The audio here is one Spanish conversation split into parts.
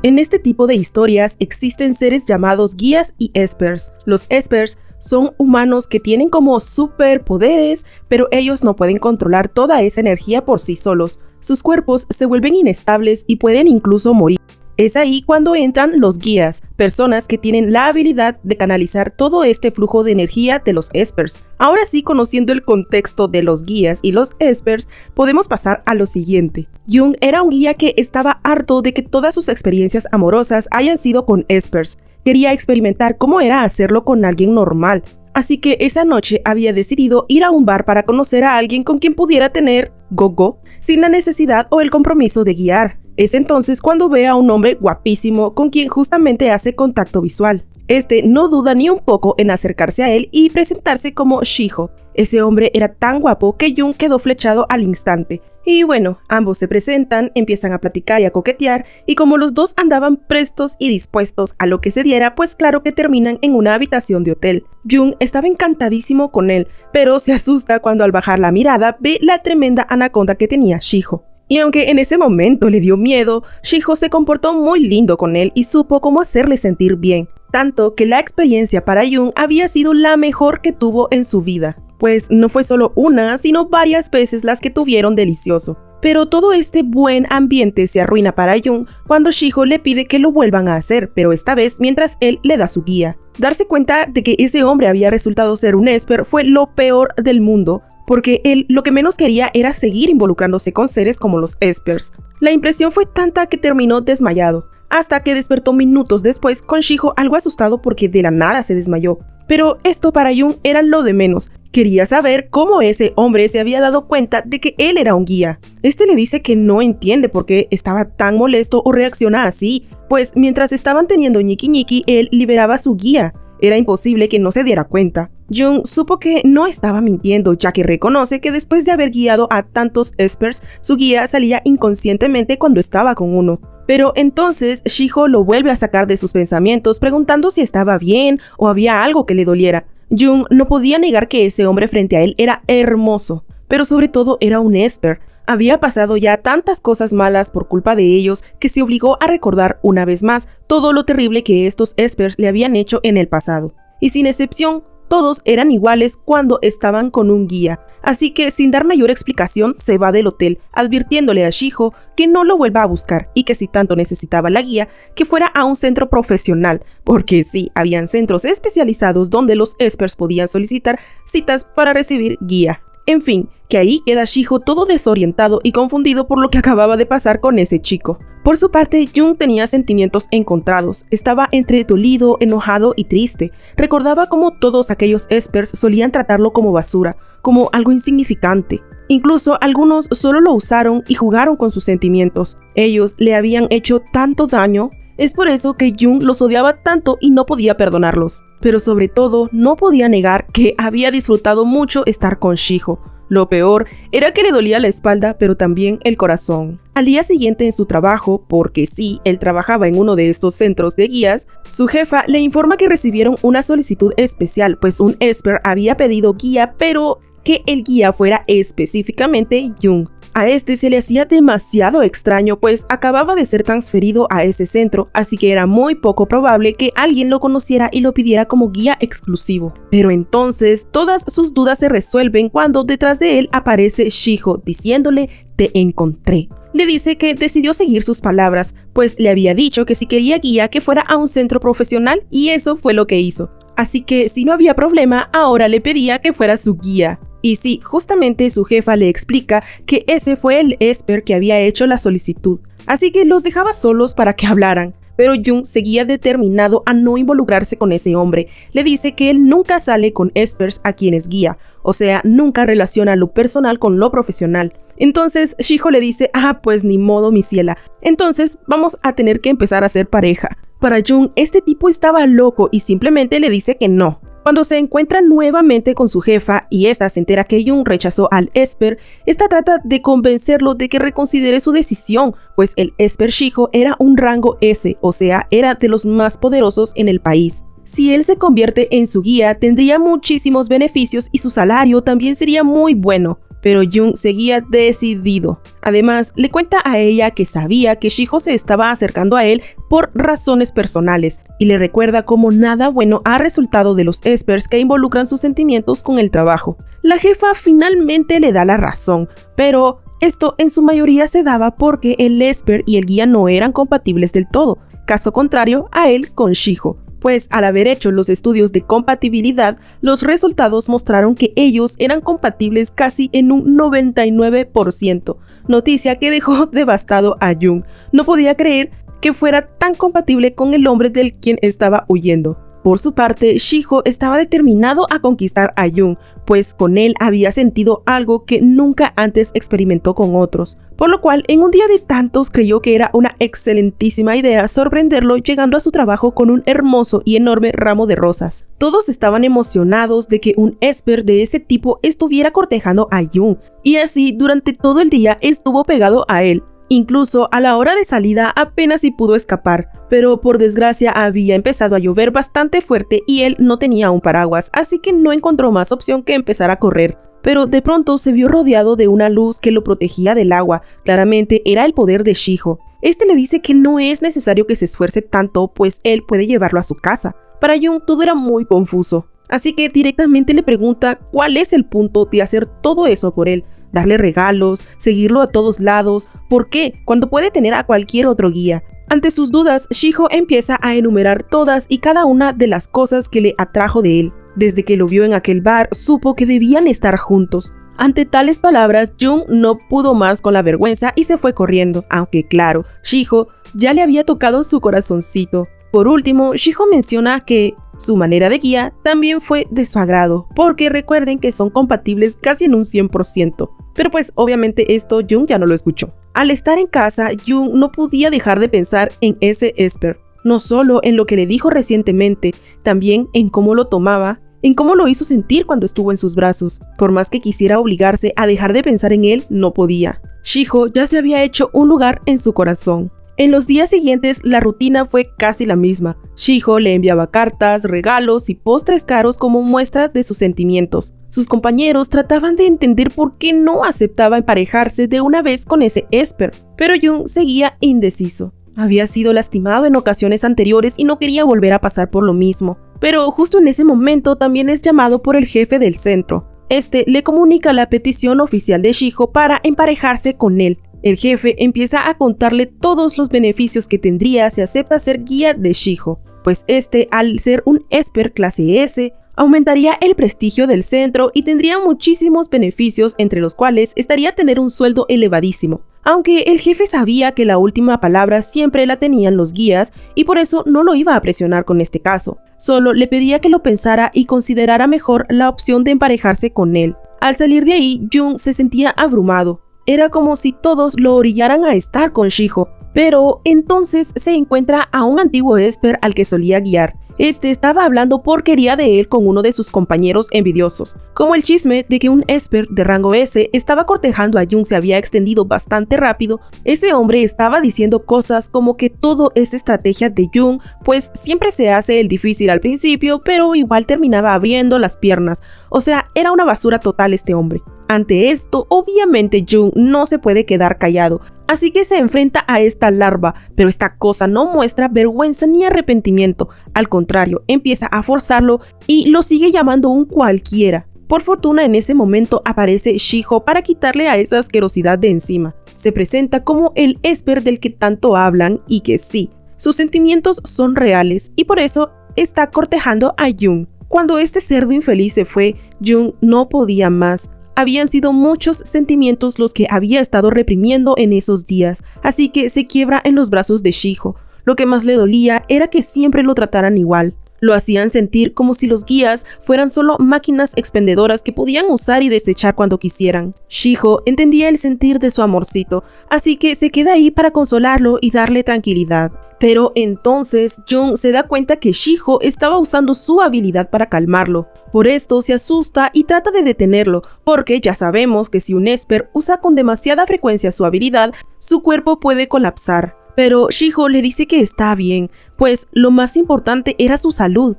En este tipo de historias existen seres llamados guías y espers. Los espers son humanos que tienen como superpoderes, pero ellos no pueden controlar toda esa energía por sí solos. Sus cuerpos se vuelven inestables y pueden incluso morir. Es ahí cuando entran los guías, personas que tienen la habilidad de canalizar todo este flujo de energía de los espers. Ahora sí, conociendo el contexto de los guías y los espers, podemos pasar a lo siguiente. Jung era un guía que estaba harto de que todas sus experiencias amorosas hayan sido con espers. Quería experimentar cómo era hacerlo con alguien normal. Así que esa noche había decidido ir a un bar para conocer a alguien con quien pudiera tener go-go, sin la necesidad o el compromiso de guiar. Es entonces cuando ve a un hombre guapísimo con quien justamente hace contacto visual. Este no duda ni un poco en acercarse a él y presentarse como Shiho. Ese hombre era tan guapo que Jung quedó flechado al instante. Y bueno, ambos se presentan, empiezan a platicar y a coquetear, y como los dos andaban prestos y dispuestos a lo que se diera, pues claro que terminan en una habitación de hotel. Jung estaba encantadísimo con él, pero se asusta cuando al bajar la mirada ve la tremenda anaconda que tenía Shiho. Y aunque en ese momento le dio miedo, Shiho se comportó muy lindo con él y supo cómo hacerle sentir bien, tanto que la experiencia para Jung había sido la mejor que tuvo en su vida, pues no fue solo una, sino varias veces las que tuvieron delicioso. Pero todo este buen ambiente se arruina para Jung cuando Shiho le pide que lo vuelvan a hacer, pero esta vez mientras él le da su guía. Darse cuenta de que ese hombre había resultado ser un esper fue lo peor del mundo, porque él lo que menos quería era seguir involucrándose con seres como los espers. La impresión fue tanta que terminó desmayado, hasta que despertó minutos después con Shiho algo asustado porque de la nada se desmayó. Pero esto para Jung era lo de menos. Quería saber cómo ese hombre se había dado cuenta de que él era un guía. Este le dice que no entiende por qué estaba tan molesto o reacciona así, pues mientras estaban teniendo ñiqui-ñiqui, él liberaba su guía. Era imposible que no se diera cuenta. Jung supo que no estaba mintiendo, ya que reconoce que después de haber guiado a tantos espers, su guía salía inconscientemente cuando estaba con uno. Pero entonces Shiho lo vuelve a sacar de sus pensamientos preguntando si estaba bien o había algo que le doliera. Jung no podía negar que ese hombre frente a él era hermoso, pero sobre todo era un esper. Había pasado ya tantas cosas malas por culpa de ellos que se obligó a recordar una vez más todo lo terrible que estos espers le habían hecho en el pasado. Y sin excepción, todos eran iguales cuando estaban con un guía. Así que sin dar mayor explicación se va del hotel, advirtiéndole a Shiho que no lo vuelva a buscar y que si tanto necesitaba la guía, que fuera a un centro profesional, porque sí, habían centros especializados donde los espers podían solicitar citas para recibir guía. En fin, que ahí queda Shiho todo desorientado y confundido por lo que acababa de pasar con ese chico. Por su parte, Jung tenía sentimientos encontrados. Estaba entre dolido, enojado y triste. Recordaba cómo todos aquellos espers solían tratarlo como basura, como algo insignificante. Incluso algunos solo lo usaron y jugaron con sus sentimientos. Ellos le habían hecho tanto daño. Es por eso que Jung los odiaba tanto y no podía perdonarlos. Pero sobre todo, no podía negar que había disfrutado mucho estar con Shiho. Lo peor era que le dolía la espalda, pero también el corazón. Al día siguiente en su trabajo, porque sí, él trabajaba en uno de estos centros de guías, su jefa le informa que recibieron una solicitud especial, pues un esper había pedido guía, pero que el guía fuera específicamente Jung. A este se le hacía demasiado extraño, pues acababa de ser transferido a ese centro, así que era muy poco probable que alguien lo conociera y lo pidiera como guía exclusivo. Pero entonces todas sus dudas se resuelven cuando detrás de él aparece Shiho diciéndole "te encontré". Le dice que decidió seguir sus palabras, pues le había dicho que si quería guía que fuera a un centro profesional y eso fue lo que hizo. Así que si no había problema, ahora le pedía que fuera su guía. Y sí, justamente su jefa le explica que ese fue el esper que había hecho la solicitud, así que los dejaba solos para que hablaran. Pero Jung seguía determinado a no involucrarse con ese hombre. Le dice que él nunca sale con espers a quienes guía, o sea, nunca relaciona lo personal con lo profesional. Entonces Shiho le dice, pues ni modo mi ciela, entonces vamos a tener que empezar a ser pareja. Para Jung, este tipo estaba loco y simplemente le dice que no. Cuando se encuentra nuevamente con su jefa y esta se entera que Jung rechazó al esper, esta trata de convencerlo de que reconsidere su decisión, pues el esper Shiho era un rango S, o sea, era de los más poderosos en el país. Si él se convierte en su guía, tendría muchísimos beneficios y su salario también sería muy bueno. pero Jung seguía decidido. Además, le cuenta a ella que sabía que Shiho se estaba acercando a él por razones personales y le recuerda cómo nada bueno ha resultado de los espers que involucran sus sentimientos con el trabajo. La jefa finalmente le da la razón, pero esto en su mayoría se daba porque el esper y el guía no eran compatibles del todo, caso contrario a él con Shiho. Pues al haber hecho los estudios de compatibilidad, los resultados mostraron que ellos eran compatibles casi en un 99%, noticia que dejó devastado a Jung. No podía creer que fuera tan compatible con el hombre del quien estaba huyendo. Por su parte, Shiho estaba determinado a conquistar a Jung, pues con él había sentido algo que nunca antes experimentó con otros, por lo cual en un día de tantos creyó que era una excelentísima idea sorprenderlo llegando a su trabajo con un hermoso y enorme ramo de rosas. Todos estaban emocionados de que un esper de ese tipo estuviera cortejando a Jung, y así durante todo el día estuvo pegado a él. Incluso a la hora de salida apenas si pudo escapar, pero por desgracia había empezado a llover bastante fuerte y él no tenía un paraguas, así que no encontró más opción que empezar a correr. Pero de pronto se vio rodeado de una luz que lo protegía del agua. Claramente era el poder de Shiho. Este le dice que no es necesario que se esfuerce tanto, pues él puede llevarlo a su casa. Para Jung todo era muy confuso, así que directamente le pregunta cuál es el punto de hacer todo eso por él. Darle regalos, seguirlo a todos lados. ¿Por qué? Cuando puede tener a cualquier otro guía. Ante sus dudas, Shiho empieza a enumerar todas y cada una de las cosas que le atrajo de él. Desde que lo vio en aquel bar, supo que debían estar juntos. Ante tales palabras, Jung no pudo más con la vergüenza y se fue corriendo, aunque claro, Shiho ya le había tocado su corazoncito. Por último, Shiho menciona que su manera de guía también fue de su agrado, porque recuerden que son compatibles casi en un 100%. Pero pues obviamente esto Jung ya no lo escuchó. Al estar en casa, Jung no podía dejar de pensar en ese esper, no solo en lo que le dijo recientemente, también en cómo lo tomaba, en cómo lo hizo sentir cuando estuvo en sus brazos. Por más que quisiera obligarse a dejar de pensar en él, no podía. Shiho ya se había hecho un lugar en su corazón. En los días siguientes, la rutina fue casi la misma. Shiho le enviaba cartas, regalos y postres caros como muestra de sus sentimientos. Sus compañeros trataban de entender por qué no aceptaba emparejarse de una vez con ese esper, pero Jung seguía indeciso. Había sido lastimado en ocasiones anteriores y no quería volver a pasar por lo mismo. Pero justo en ese momento también es llamado por el jefe del centro. Este le comunica la petición oficial de Shiho para emparejarse con él. El jefe empieza a contarle todos los beneficios que tendría si acepta ser guía de Shiho, pues este, al ser un esper clase S, aumentaría el prestigio del centro y tendría muchísimos beneficios, entre los cuales estaría tener un sueldo elevadísimo. Aunque el jefe sabía que la última palabra siempre la tenían los guías y por eso no lo iba a presionar con este caso. Solo le pedía que lo pensara y considerara mejor la opción de emparejarse con él. Al salir de ahí, Jung se sentía abrumado. Era como si todos lo orillaran a estar con Shiho, pero entonces se encuentra a un antiguo esper al que solía guiar. Este estaba hablando porquería de él con uno de sus compañeros envidiosos, como el chisme de que un esper de rango S estaba cortejando a Jung se había extendido bastante rápido. Ese hombre estaba diciendo cosas como que todo es estrategia de Jung, pues siempre se hace el difícil al principio, pero igual terminaba abriendo las piernas. O sea, era una basura total este hombre. Ante esto, obviamente Jung no se puede quedar callado, así que se enfrenta a esta larva, pero esta cosa no muestra vergüenza ni arrepentimiento, al contrario, empieza a forzarlo y lo sigue llamando un cualquiera. Por fortuna en ese momento aparece Shiho para quitarle a esa asquerosidad de encima. Se presenta como el esper del que tanto hablan y que sí, sus sentimientos son reales y por eso está cortejando a Jung. Cuando este cerdo infeliz se fue, Jung no podía más. Habían sido muchos sentimientos los que había estado reprimiendo en esos días, así que se quiebra en los brazos de Shiho. Lo que más le dolía era que siempre lo trataran igual. Lo hacían sentir como si los guías fueran solo máquinas expendedoras que podían usar y desechar cuando quisieran. Shiho entendía el sentir de su amorcito, así que se queda ahí para consolarlo y darle tranquilidad. Pero entonces Jung se da cuenta que Shiho estaba usando su habilidad para calmarlo. Por esto se asusta y trata de detenerlo, porque ya sabemos que si un esper usa con demasiada frecuencia su habilidad, su cuerpo puede colapsar. Pero Shiho le dice que está bien, pues lo más importante era su salud.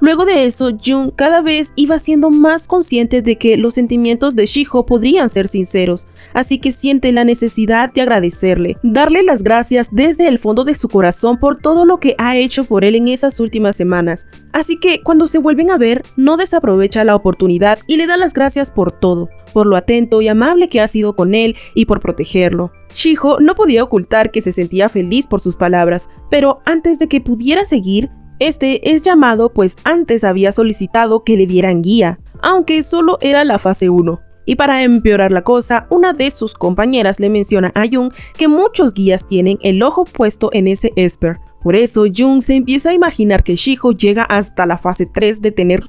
Luego de eso, Jung cada vez iba siendo más consciente de que los sentimientos de Shiho podrían ser sinceros, así que siente la necesidad de agradecerle, darle las gracias desde el fondo de su corazón por todo lo que ha hecho por él en esas últimas semanas. Así que cuando se vuelven a ver, no desaprovecha la oportunidad y le da las gracias por todo, por lo atento y amable que ha sido con él y por protegerlo. Shiho no podía ocultar que se sentía feliz por sus palabras, pero antes de que pudiera seguir, este es llamado pues antes había solicitado que le dieran guía, aunque solo era la fase 1. Y para empeorar la cosa, una de sus compañeras le menciona a Jung que muchos guías tienen el ojo puesto en ese Esper. Por eso Jung se empieza a imaginar que Shiho llega hasta la fase 3 de tener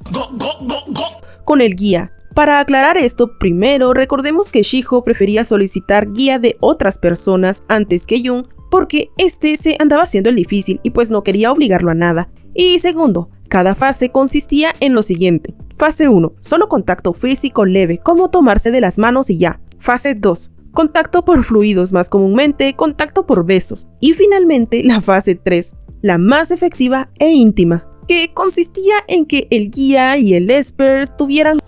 con el guía. Para aclarar esto, primero recordemos que Shiho prefería solicitar guía de otras personas antes que Jung, porque este se andaba haciendo el difícil y pues no quería obligarlo a nada. Y segundo, cada fase consistía en lo siguiente. Fase 1, solo contacto físico leve, como tomarse de las manos y ya. Fase 2, contacto por fluidos, más comúnmente contacto por besos. Y finalmente la fase 3, la más efectiva e íntima, que consistía en que el guía y el Esper tuvieran...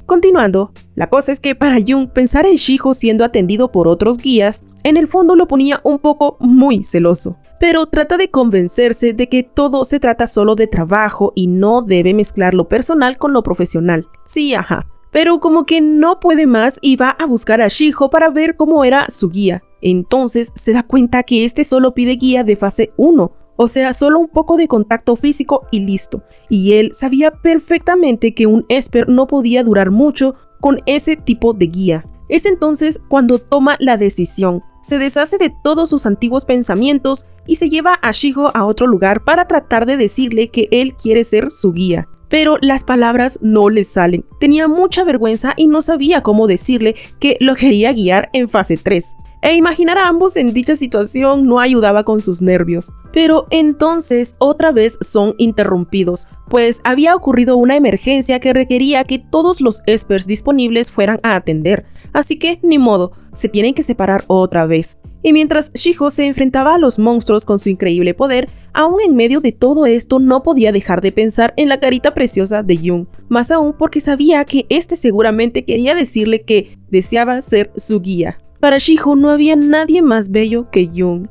Continuando, la cosa es que para Jung pensar en Shiho siendo atendido por otros guías, en el fondo lo ponía un poco muy celoso. Pero trata de convencerse de que todo se trata solo de trabajo y no debe mezclar lo personal con lo profesional. Sí, ajá. Pero como que no puede más y va a buscar a Shiho para ver cómo era su guía. Entonces se da cuenta que este solo pide guía de fase 1. O sea, solo un poco de contacto físico y listo. Y él sabía perfectamente que un Esper no podía durar mucho con ese tipo de guía. Es entonces cuando toma la decisión. Se deshace de todos sus antiguos pensamientos y se lleva a Shiho a otro lugar para tratar de decirle que él quiere ser su guía. Pero las palabras no le salen. Tenía mucha vergüenza y no sabía cómo decirle que lo quería guiar en fase 3. E imaginar a ambos en dicha situación no ayudaba con sus nervios. Pero entonces otra vez son interrumpidos, pues había ocurrido una emergencia que requería que todos los Espers disponibles fueran a atender. Así que, ni modo, se tienen que separar otra vez. Y mientras Shiho se enfrentaba a los monstruos con su increíble poder, aún en medio de todo esto no podía dejar de pensar en la carita preciosa de Jung, más aún porque sabía que este seguramente quería decirle que deseaba ser su guía. Para Shiho no había nadie más bello que Jung.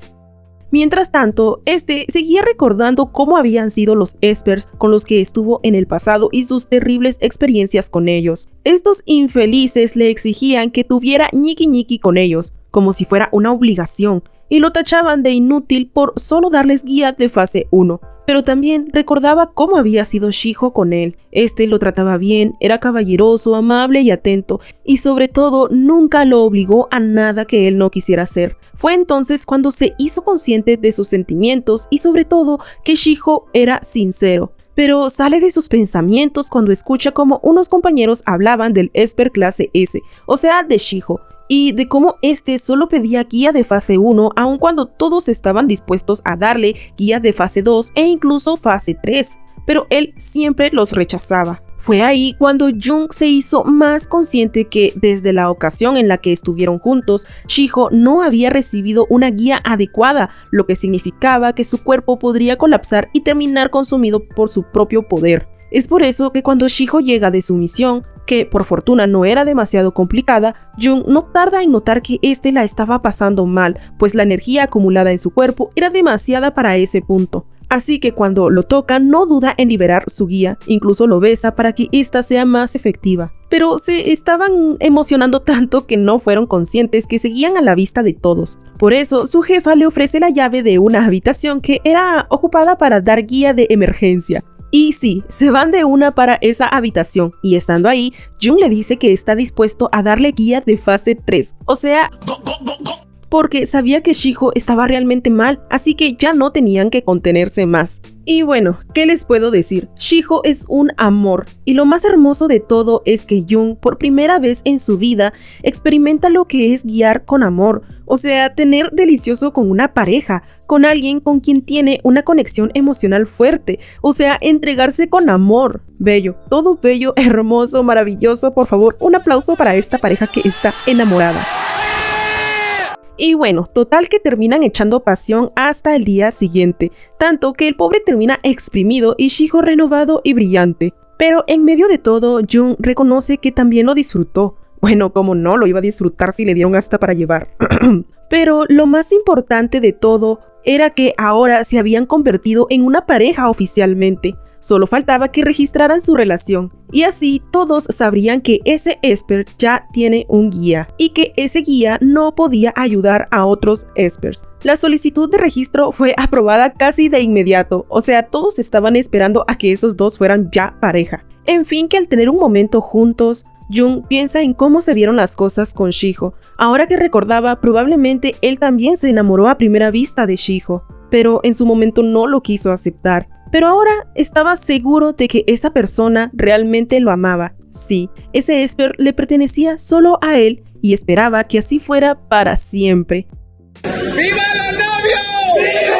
Mientras tanto, este seguía recordando cómo habían sido los Espers con los que estuvo en el pasado y sus terribles experiencias con ellos. Estos infelices le exigían que tuviera ñiqui ñiqui con ellos, como si fuera una obligación, y lo tachaban de inútil por solo darles guía de fase 1. Pero también recordaba cómo había sido Shiho con él. Este lo trataba bien, era caballeroso, amable y atento, y sobre todo nunca lo obligó a nada que él no quisiera hacer. Fue entonces cuando se hizo consciente de sus sentimientos y sobre todo que Shiho era sincero. Pero sale de sus pensamientos cuando escucha cómo unos compañeros hablaban del Esper clase S, o sea de Shiho, y de cómo este solo pedía guía de fase 1 aun cuando todos estaban dispuestos a darle guía de fase 2 e incluso fase 3, pero él siempre los rechazaba. Fue ahí cuando Jung se hizo más consciente que desde la ocasión en la que estuvieron juntos, Shiho no había recibido una guía adecuada, lo que significaba que su cuerpo podría colapsar y terminar consumido por su propio poder. Es por eso que cuando Shiho llega de su misión, que por fortuna no era demasiado complicada, Jung no tarda en notar que este la estaba pasando mal, pues la energía acumulada en su cuerpo era demasiada para ese punto. Así que cuando lo toca no duda en liberar su guía, incluso lo besa para que ésta sea más efectiva. Pero se estaban emocionando tanto que no fueron conscientes que seguían a la vista de todos. Por eso su jefa le ofrece la llave de una habitación que era ocupada para dar guía de emergencia. Y sí, se van de una para esa habitación, y estando ahí, Jung le dice que está dispuesto a darle guía de fase 3, o sea, porque sabía que Shiho estaba realmente mal, así que ya no tenían que contenerse más. Y bueno, ¿qué les puedo decir? Shiho es un amor, y lo más hermoso de todo es que Jung, por primera vez en su vida, experimenta lo que es guiar con amor, o sea, tener delicioso con una pareja, con alguien con quien tiene una conexión emocional fuerte, o sea, entregarse con amor. Bello, todo bello, hermoso, maravilloso. Por favor, un aplauso para esta pareja que está enamorada. Y bueno, total que terminan echando pasión hasta el día siguiente, tanto que el pobre termina exprimido y Shiho renovado y brillante. Pero en medio de todo, Jung reconoce que también lo disfrutó. Bueno, como no lo iba a disfrutar si le dieron hasta para llevar. Pero lo más importante de todo era que ahora se habían convertido en una pareja oficialmente. Solo faltaba que registraran su relación, y así todos sabrían que ese Esper ya tiene un guía, y que ese guía no podía ayudar a otros Espers. La solicitud de registro fue aprobada casi de inmediato, o sea, todos estaban esperando a que esos dos fueran ya pareja. En fin, que al tener un momento juntos, Jung piensa en cómo se dieron las cosas con Shiho. Ahora que recordaba, probablemente él también se enamoró a primera vista de Shiho, pero en su momento no lo quiso aceptar. Pero ahora estaba seguro de que esa persona realmente lo amaba. Sí, ese Esper le pertenecía solo a él y esperaba que así fuera para siempre. ¡Viva los novios! ¡Viva!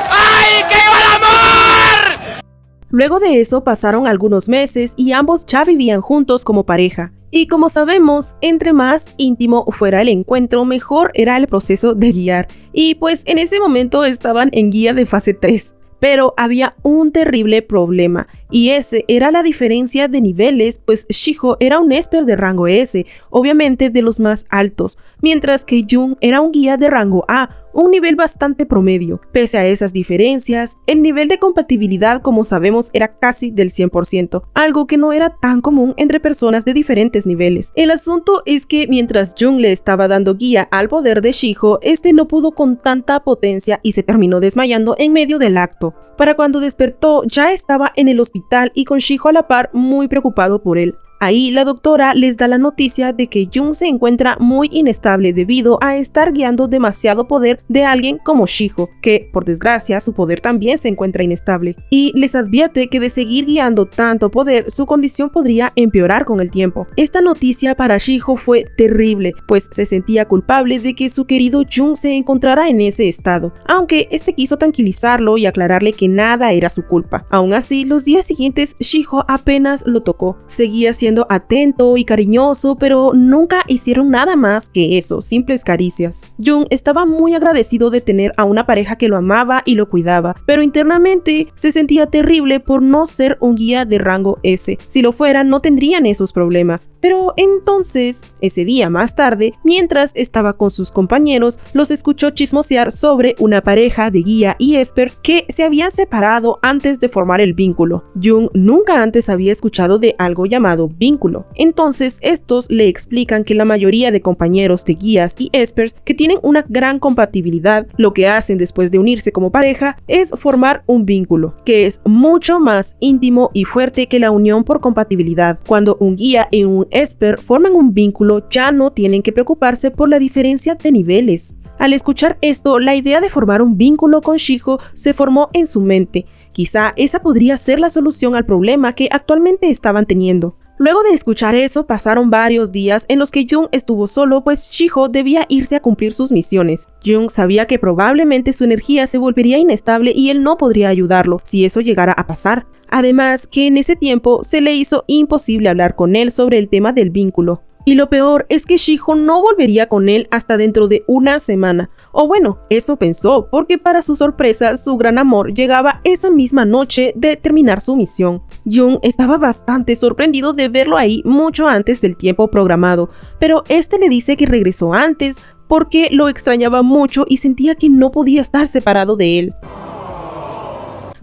¡Ay, que viva el amor! Luego de eso pasaron algunos meses y ambos ya vivían juntos como pareja. Y como sabemos, entre más íntimo fuera el encuentro, mejor era el proceso de guiar. Y pues en ese momento estaban en guía de fase 3. Pero había un terrible problema, y ese era la diferencia de niveles, pues Shiho era un Esper de rango S, obviamente de los más altos, mientras que Jung era un guía de rango A, un nivel bastante promedio. Pese a esas diferencias, el nivel de compatibilidad, como sabemos, era casi del 100%, algo que no era tan común entre personas de diferentes niveles. El asunto es que mientras Jung le estaba dando guía al poder de Shiho, este no pudo con tanta potencia y se terminó desmayando en medio del acto. Para cuando despertó, ya estaba en el hospital y con Shiho a la par, muy preocupado por él. Ahí la doctora les da la noticia de que Jung se encuentra muy inestable debido a estar guiando demasiado poder de alguien como Shiho, que por desgracia su poder también se encuentra inestable, y les advierte que de seguir guiando tanto poder su condición podría empeorar con el tiempo. Esta noticia para Shiho fue terrible, pues se sentía culpable de que su querido Jung se encontrara en ese estado, aunque este quiso tranquilizarlo y aclararle que nada era su culpa. Aún así, los días siguientes Shiho apenas lo tocó, seguía siendo atento y cariñoso, pero nunca hicieron nada más que eso, simples caricias. Jung estaba muy agradecido de tener a una pareja que lo amaba y lo cuidaba, pero internamente se sentía terrible por no ser un guía de rango S. Si lo fuera, no tendrían esos problemas. Pero entonces, ese día más tarde, mientras estaba con sus compañeros, los escuchó chismosear sobre una pareja de guía y Esper que se habían separado antes de formar el vínculo. Jung nunca antes había escuchado de algo llamado vínculo. Entonces estos le explican que la mayoría de compañeros de guías y espers que tienen una gran compatibilidad, lo que hacen después de unirse como pareja es formar un vínculo, que es mucho más íntimo y fuerte que la unión por compatibilidad. Cuando un guía y un esper forman un vínculo, ya no tienen que preocuparse por la diferencia de niveles. Al escuchar esto, la idea de formar un vínculo con Shiho se formó en su mente. Quizá esa podría ser la solución al problema que actualmente estaban teniendo. Luego de escuchar eso, pasaron varios días en los que Jung estuvo solo, pues Shiho debía irse a cumplir sus misiones. Jung sabía que probablemente su energía se volvería inestable y él no podría ayudarlo si eso llegara a pasar. Además, que en ese tiempo se le hizo imposible hablar con él sobre el tema del vínculo. Y lo peor es que Shiho no volvería con él hasta dentro de una semana. O bueno, eso pensó, porque para su sorpresa, su gran amor llegaba esa misma noche de terminar su misión. Jung estaba bastante sorprendido de verlo ahí mucho antes del tiempo programado, pero este le dice que regresó antes porque lo extrañaba mucho y sentía que no podía estar separado de él.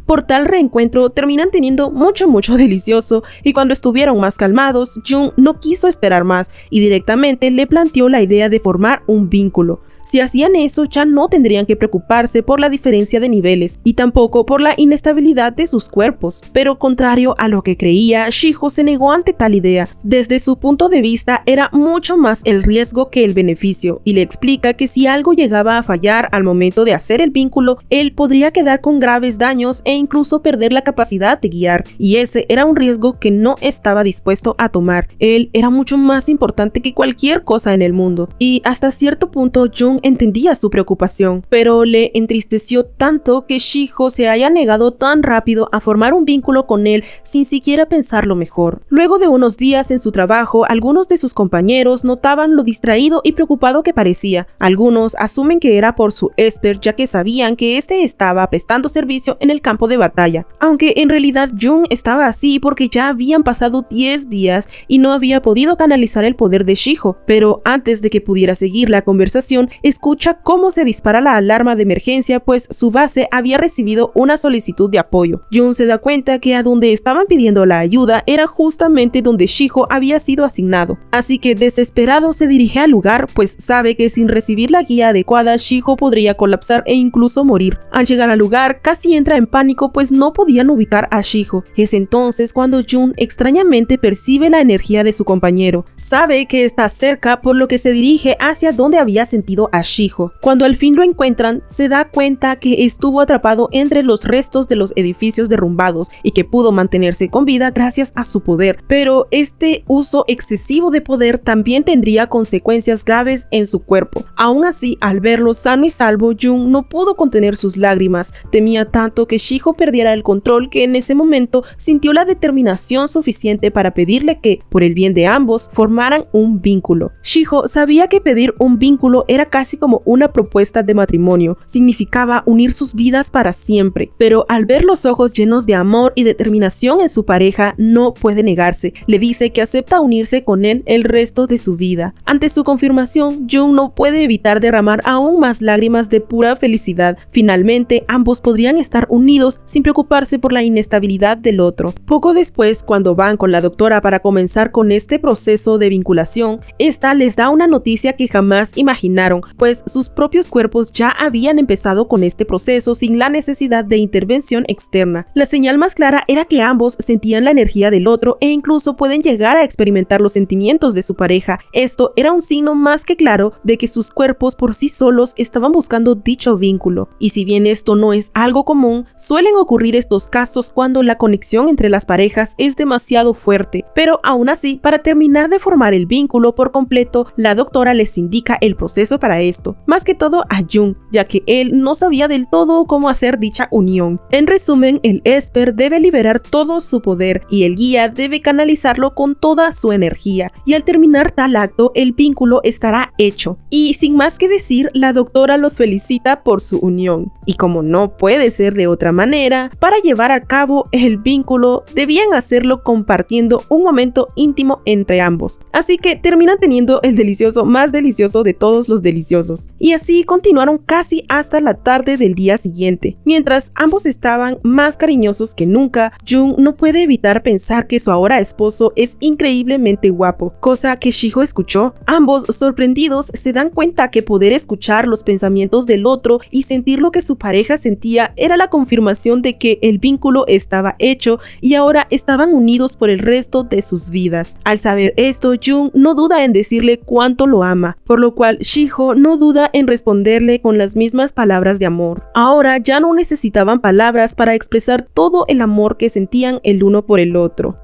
Por tal reencuentro terminan teniendo mucho delicioso, y cuando estuvieron más calmados, Jung no quiso esperar más y directamente le planteó la idea de formar un vínculo. Si hacían eso, ya no tendrían que preocuparse por la diferencia de niveles y tampoco por la inestabilidad de sus cuerpos. Pero contrario a lo que creía, Shiho se negó ante tal idea. Desde su punto de vista, era mucho más el riesgo que el beneficio, y le explica que si algo llegaba a fallar al momento de hacer el vínculo, él podría quedar con graves daños e incluso perder la capacidad de guiar, y ese era un riesgo que no estaba dispuesto a tomar. Él era mucho más importante que cualquier cosa en el mundo, y hasta cierto punto Jung Jung entendía su preocupación, pero le entristeció tanto que Shiho se haya negado tan rápido a formar un vínculo con él sin siquiera pensarlo mejor. Luego de unos días en su trabajo, algunos de sus compañeros notaban lo distraído y preocupado que parecía. Algunos asumen que era por su Esper, ya que sabían que este estaba prestando servicio en el campo de batalla, aunque en realidad Jung estaba así porque ya habían pasado 10 días y no había podido canalizar el poder de Shiho. Pero antes de que pudiera seguir la conversación, escucha cómo se dispara la alarma de emergencia, pues su base había recibido una solicitud de apoyo. Jung se da cuenta que a donde estaban pidiendo la ayuda era justamente donde Shiho había sido asignado, así que desesperado se dirige al lugar, pues sabe que sin recibir la guía adecuada Shiho podría colapsar e incluso morir. Al llegar al lugar casi entra en pánico, pues no podían ubicar a Shiho. Es entonces cuando Jung extrañamente percibe la energía de su compañero. Sabe que está cerca, por lo que se dirige hacia donde había sentido a Shiho. Cuando al fin lo encuentran, se da cuenta que estuvo atrapado entre los restos de los edificios derrumbados y que pudo mantenerse con vida gracias a su poder. Pero este uso excesivo de poder también tendría consecuencias graves en su cuerpo. Aún así, al verlo sano y salvo, Jung no pudo contener sus lágrimas. Temía tanto que Shiho perdiera el control que en ese momento sintió la determinación suficiente para pedirle que, por el bien de ambos, formaran un vínculo. Shiho sabía que pedir un vínculo era casi como una propuesta de matrimonio. Significaba unir sus vidas para siempre. Pero al ver los ojos llenos de amor y determinación en su pareja, no puede negarse. Le dice que acepta unirse con él el resto de su vida. Ante su confirmación, Jung no puede evitar derramar aún más lágrimas de pura felicidad. Finalmente, ambos podrían estar unidos sin preocuparse por la inestabilidad del otro. Poco después, cuando van con la doctora para comenzar con este proceso de vinculación, esta les da una noticia que jamás imaginaron, pues sus propios cuerpos ya habían empezado con este proceso sin la necesidad de intervención externa. La señal más clara era que ambos sentían la energía del otro e incluso pueden llegar a experimentar los sentimientos de su pareja. Esto era un signo más que claro de que sus cuerpos por sí solos estaban buscando dicho vínculo. Y si bien esto no es algo común, suelen ocurrir estos casos cuando la conexión entre las parejas es demasiado fuerte. Pero aún así, para terminar de formar el vínculo por completo, la doctora les indica el proceso para esto, más que todo a Jung, ya que él no sabía del todo cómo hacer dicha unión. En resumen, el Esper debe liberar todo su poder y el guía debe canalizarlo con toda su energía, y al terminar tal acto, el vínculo estará hecho. Y sin más que decir, la doctora los felicita por su unión. Y como no puede ser de otra manera, para llevar a cabo el vínculo, debían hacerlo compartiendo un momento íntimo entre ambos. Así que terminan teniendo el delicioso más delicioso de todos los deliciosos. Y así continuaron casi hasta la tarde del día siguiente. Mientras ambos estaban más cariñosos que nunca, Jung no puede evitar pensar que su ahora esposo es increíblemente guapo, cosa que Shiho escuchó. Ambos, sorprendidos, se dan cuenta que poder escuchar los pensamientos del otro y sentir lo que su pareja sentía era la confirmación de que el vínculo estaba hecho y ahora estaban unidos por el resto de sus vidas. Al saber esto, Jung no duda en decirle cuánto lo ama, por lo cual Shiho no duda en responderle con las mismas palabras de amor. Ahora ya no necesitaban palabras para expresar todo el amor que sentían el uno por el otro.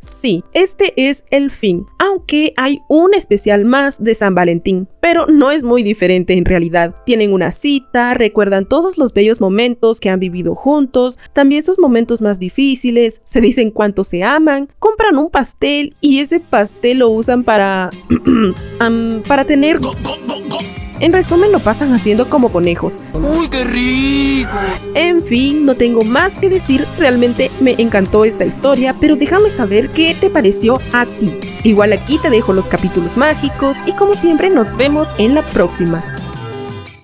Sí, este es el fin, aunque hay un especial más de San Valentín, pero no es muy diferente en realidad. Tienen una cita, recuerdan todos los bellos momentos que han vivido juntos, también sus momentos más difíciles, se dicen cuánto se aman, compran un pastel y ese pastel lo usan para tener... En resumen, lo pasan haciendo como conejos. ¡Uy, qué rico! En fin, no tengo más que decir, realmente me encantó esta historia, pero déjame saber qué te pareció a ti. Igual aquí te dejo los capítulos mágicos y como siempre nos vemos en la próxima.